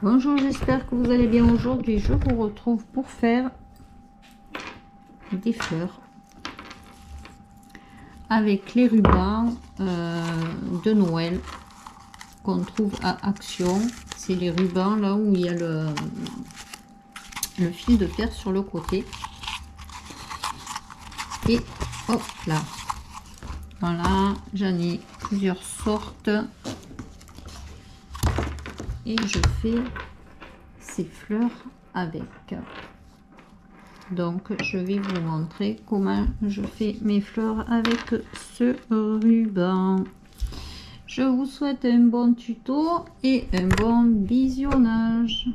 Bonjour, j'espère que vous allez bien. Aujourd'hui, je vous retrouve pour faire des fleurs avec les rubans de Noël qu'on trouve à Action. C'est les rubans là où il y a le fil de fer sur le côté. Et hop là, voilà, j'en ai plusieurs sortes. Et je fais ces fleurs avec. Donc je vais vous montrer comment je fais mes fleurs avec ce ruban. Je vous souhaite un bon tuto et un bon visionnage.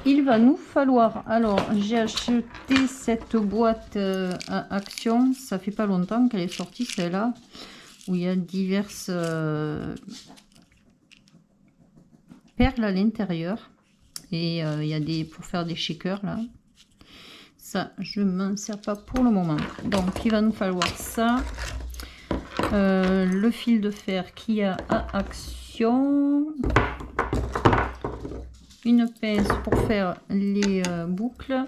Il va nous falloir, alors j'ai acheté cette boîte à Action, ça fait pas longtemps qu'elle est sortie celle-là, où il y a diverses perles à l'intérieur. Et il y a des pour faire des shakers là. Ça, je m'en sers pas pour le moment. Donc, il va nous falloir ça. Le fil de fer qu'il y a à Action. Une pince pour faire les boucles.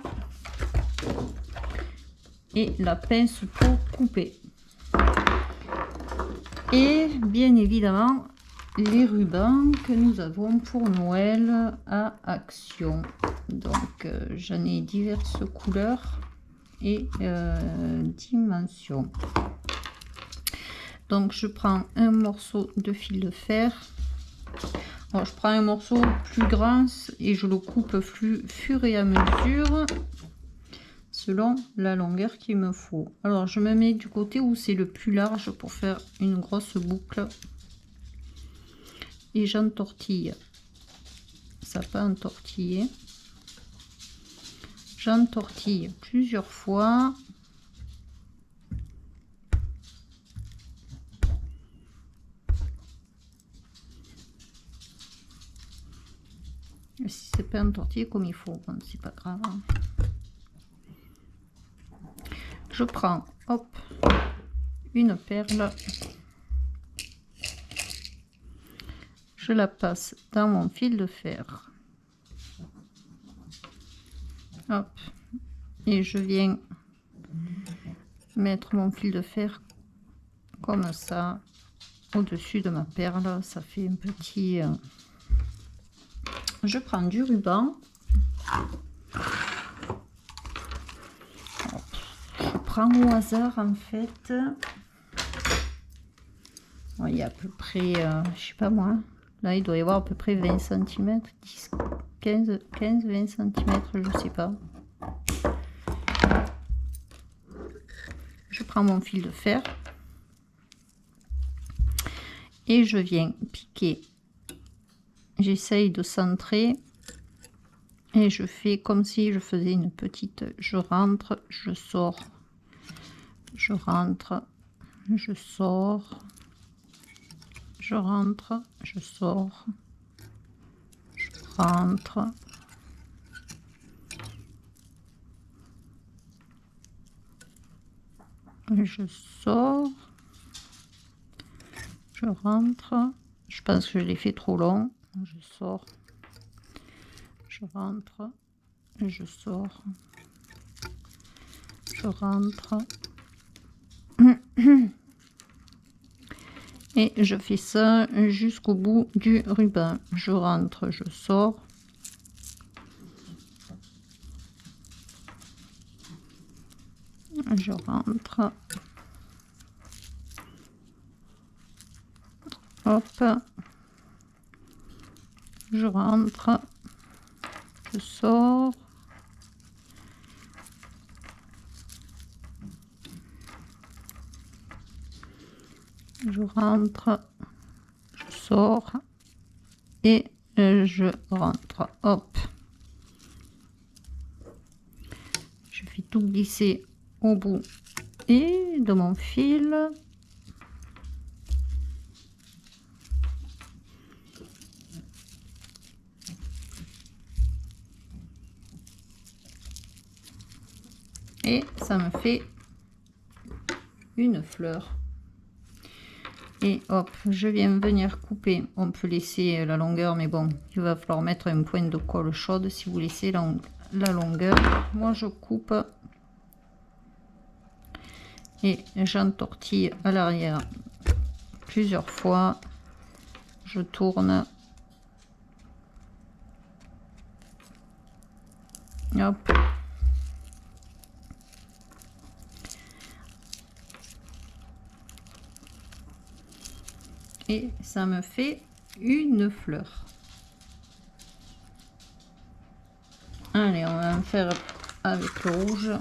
Et la pince pour couper. Et bien évidemment, les rubans que nous avons pour Noël à Action. Donc j'en ai diverses couleurs et dimensions. Donc je prends un morceau de fil de fer. Alors, je prends un morceau plus grand et je le coupe fur et à mesure selon la longueur qu'il me faut. Alors je me mets du côté où c'est le plus large pour faire une grosse boucle. Et j'entortille. Ça peut entortiller. J'entortille plusieurs fois. Et si c'est pas entortillé comme il faut, bon, c'est pas grave. Je prends, hop, une perle. Je la passe dans mon fil de fer. Hop. Et je viens mettre mon fil de fer comme ça au-dessus de ma perle. Ça fait un petit... Je prends du ruban. Je prends au hasard en fait. Bon, il y a à peu près, je sais pas moi. Là, il doit y avoir à peu près 20 cm, 10, 15, 20 cm, je sais pas. Je prends mon fil de fer et je viens piquer. J'essaye de centrer et je fais comme si je faisais une petite... Je rentre, je sors, je rentre, je sors, je rentre, je sors, je rentre. Je sors, je rentre, je pense que je l'ai fait trop long, je sors, je rentre, je sors, je rentre, et je fais ça jusqu'au bout du ruban. Je rentre, je sors, je rentre, hop, je rentre, je sors, je rentre, je sors et je rentre, hop, je fais tout glisser au bout et de mon fil. Et ça me fait une fleur. Et hop, je viens venir couper. On peut laisser la longueur, mais bon, il va falloir mettre une pointe de colle chaude si vous laissez la longueur. Moi, je coupe et j'entortille à l'arrière plusieurs fois. Je tourne. Hop. Et ça me fait une fleur. Allez, on va en faire avec le rouge.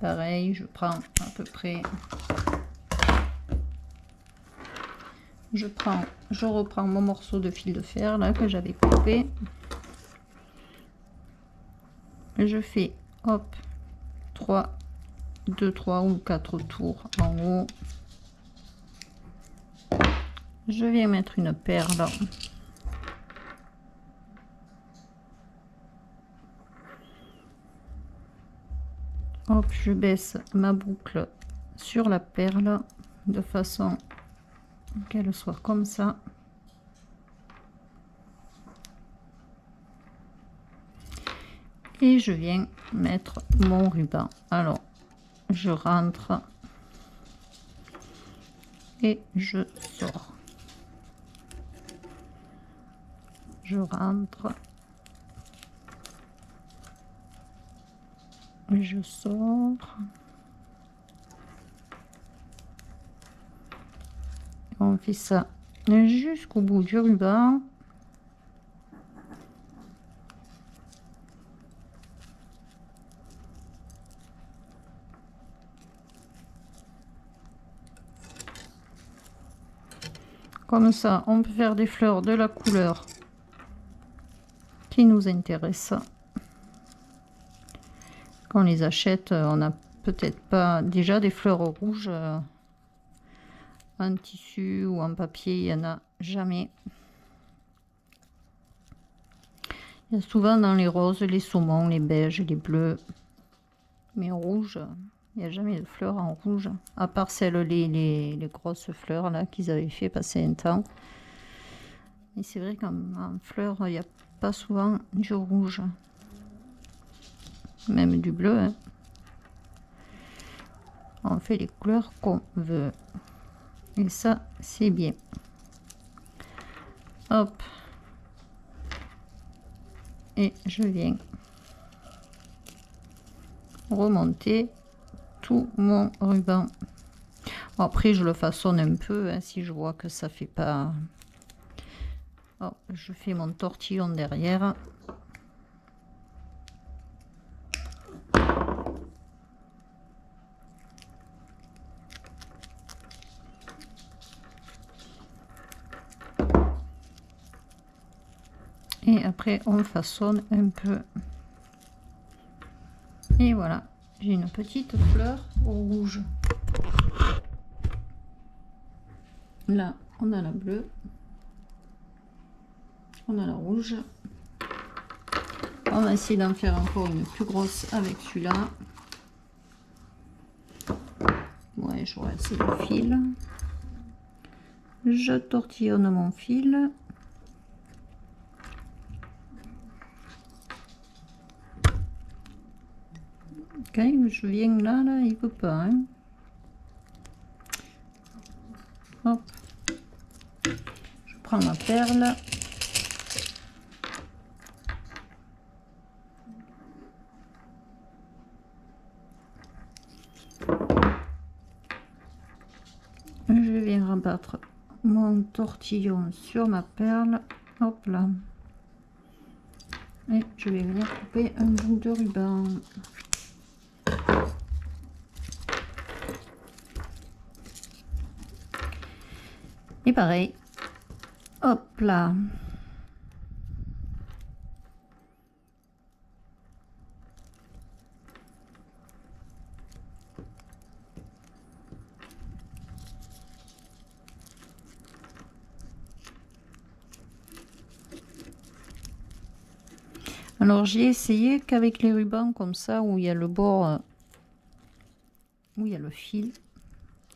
Pareil, je prends à peu près. Je reprends mon morceau de fil de fer là que j'avais coupé. Je fais hop 2, 3 ou 4 tours en haut. Je viens mettre une perle. Hop, je baisse ma boucle sur la perle de façon qu'elle soit comme ça. Et je viens mettre mon ruban. Alors, je rentre et je sors. Je rentre. Je sors. On fait ça jusqu'au bout du ruban. Comme ça, on peut faire des fleurs de la couleur qui nous intéresse. Quand on les achète, on n'a peut-être pas déjà des fleurs rouges en tissu ou en papier, il n'y en a jamais. Il y a souvent dans les roses, les saumons, les beiges, les bleus. Mais rouge, il n'y a jamais de fleurs en rouge. À part celles, les grosses fleurs là qu'ils avaient fait passer un temps. Et c'est vrai qu'en fleurs, il n'y a pas souvent du rouge. Même du bleu. Hein. On fait les couleurs qu'on veut. Et ça, c'est bien. Hop. Et je viens remonter tout mon ruban. Après, je le façonne un peu, hein, si je vois que ça fait pas... Oh, je fais mon tortillon derrière. Et après, on façonne un peu. Et voilà, j'ai une petite fleur au rouge. Là, on a la bleue. On a la rouge. On va essayer d'en faire encore une plus grosse avec celui-là. Ouais, j'aurai assez de fil. Je tortillonne mon fil. Quand je viens là, il peut pas. Hein. Hop. Je prends ma perle. Je viens rabattre mon tortillon sur ma perle. Hop là. Et je vais venir couper un bout de ruban. Et pareil, hop là. Alors j'ai essayé qu'avec les rubans comme ça où il y a le bord, où il y a le fil,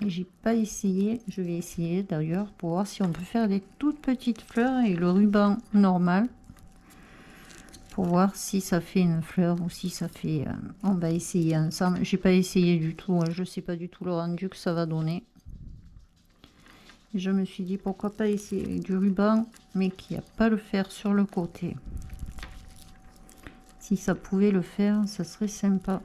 et j'ai pas essayé. Je vais essayer d'ailleurs pour voir si on peut faire des toutes petites fleurs et le ruban normal, pour voir si ça fait une fleur ou si ça fait on va essayer ensemble. J'ai pas essayé du tout, hein. Je sais pas du tout le rendu que ça va donner. Et je me suis dit pourquoi pas essayer avec du ruban mais qu'il n'y a pas le fer sur le côté. Si ça pouvait le faire, ça serait sympa.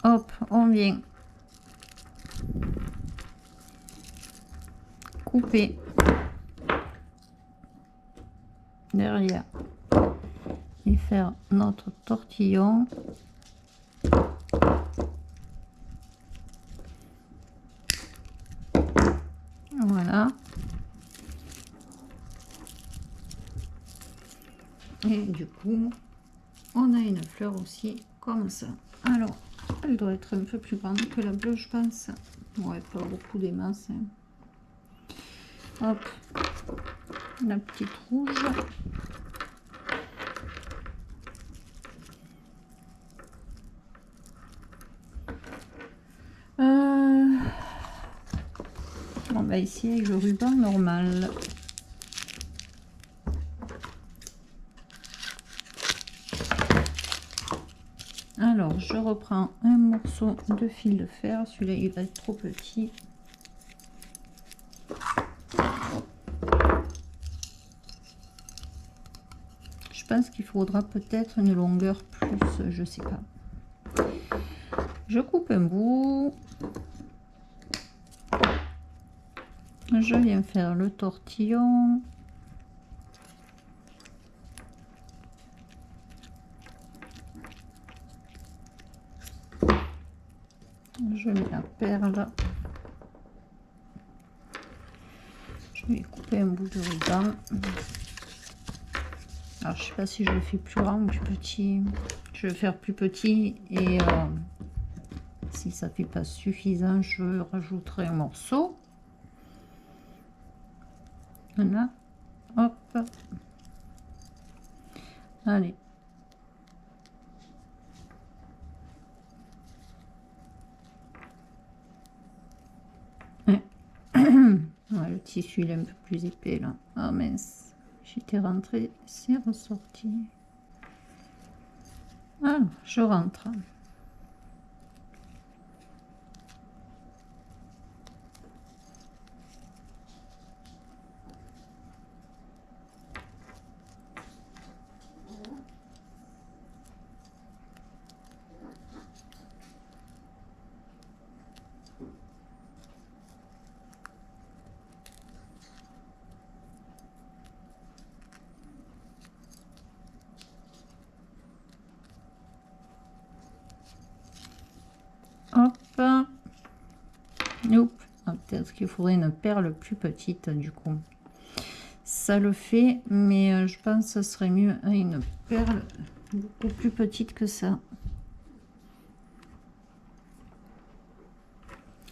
Hop, on vient couper derrière et faire notre tortillon. Voilà. Et du coup, on a une fleur aussi comme ça. Alors, elle doit être un peu plus grande que la bleue, je pense. Ouais, pas beaucoup des masses. Hop, la petite rouge. On va essayer avec le ruban normal. Alors, je reprends un morceau de fil de fer. Celui-là, il va être trop petit. Je pense qu'il faudra peut-être une longueur plus, je sais pas. Je coupe un bout. Je viens faire le tortillon. Je mets la perle. Je vais couper un bout de ruban. Alors, je sais pas si je le fais plus grand ou plus petit. Je vais faire plus petit et si ça fait pas suffisant, je rajouterai un morceau. Voilà. Hop. Allez. Ouais, le tissu il est un peu plus épais là. Ah mince, j'étais rentrée, c'est ressorti. Alors, je rentre. Hop. Oups. Ah, peut-être qu'il faudrait une perle plus petite du coup. Ça le fait, mais je pense que ce serait mieux une perle beaucoup plus petite que ça.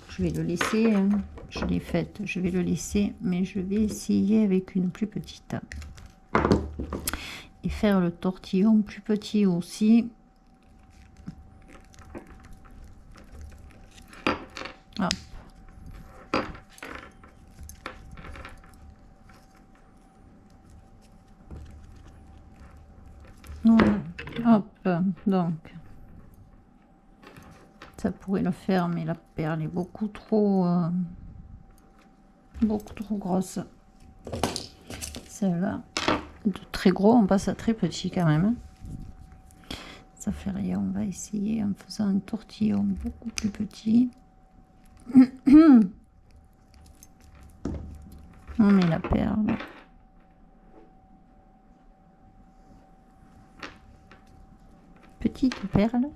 Je vais le laisser, hein. Je l'ai faite, je vais le laisser, mais je vais essayer avec une plus petite. Et faire le tortillon plus petit aussi. Hop. Voilà. Hop, donc ça pourrait le faire, mais la perle est beaucoup trop grosse. Celle-là, de très gros, on passe à très petit quand même. Ça fait rien, on va essayer en faisant un tortillon beaucoup plus petit. On met la perle. Petite perle.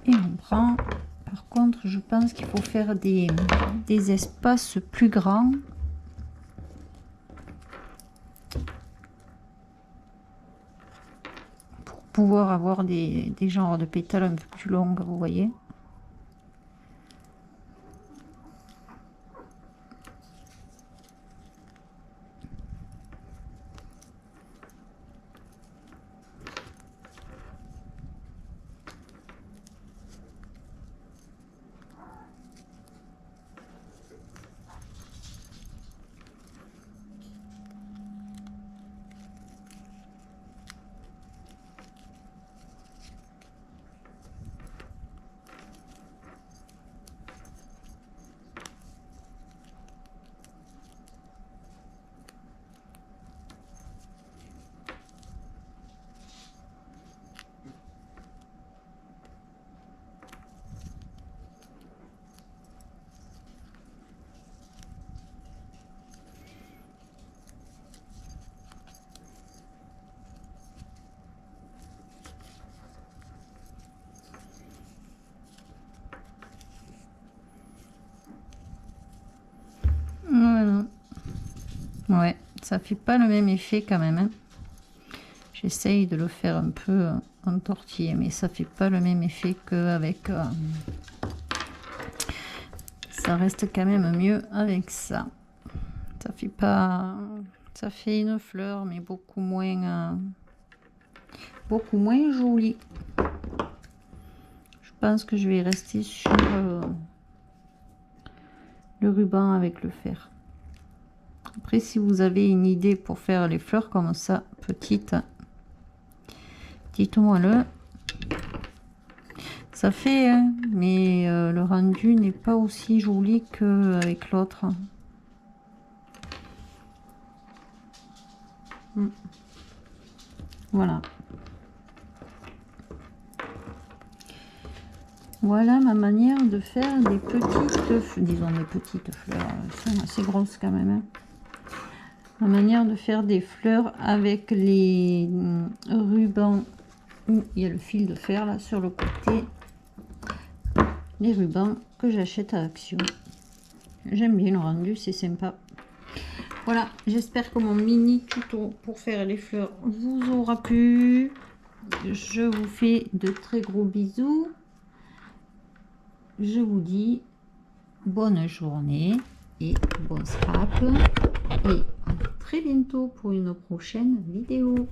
Et on prend, par contre, je pense qu'il faut faire des espaces plus grands. Pour pouvoir avoir des genres de pétales un peu plus longs, vous voyez. Ouais, ça fait pas le même effet quand même, hein. J'essaye de le faire un peu en tortillé, mais ça fait pas le même effet qu'avec... ça reste quand même mieux avec ça. Ça fait pas... Ça fait une fleur, mais beaucoup moins jolie. Je pense que je vais rester sur le ruban avec le fer. Après, si vous avez une idée pour faire les fleurs comme ça, petites, dites-moi le. Ça fait, hein, mais le rendu n'est pas aussi joli qu'avec l'autre. Voilà. Voilà ma manière de faire des petites, disons des petites fleurs. Elles sont assez grosses quand même, hein. Ma manière de faire des fleurs avec les rubans où il y a le fil de fer là sur le côté. Les rubans que j'achète à Action. J'aime bien le rendu, c'est sympa. Voilà, j'espère que mon mini tuto pour faire les fleurs vous aura plu. Je vous fais de très gros bisous. Je vous dis bonne journée et bon scrap. Et à très bientôt pour une prochaine vidéo.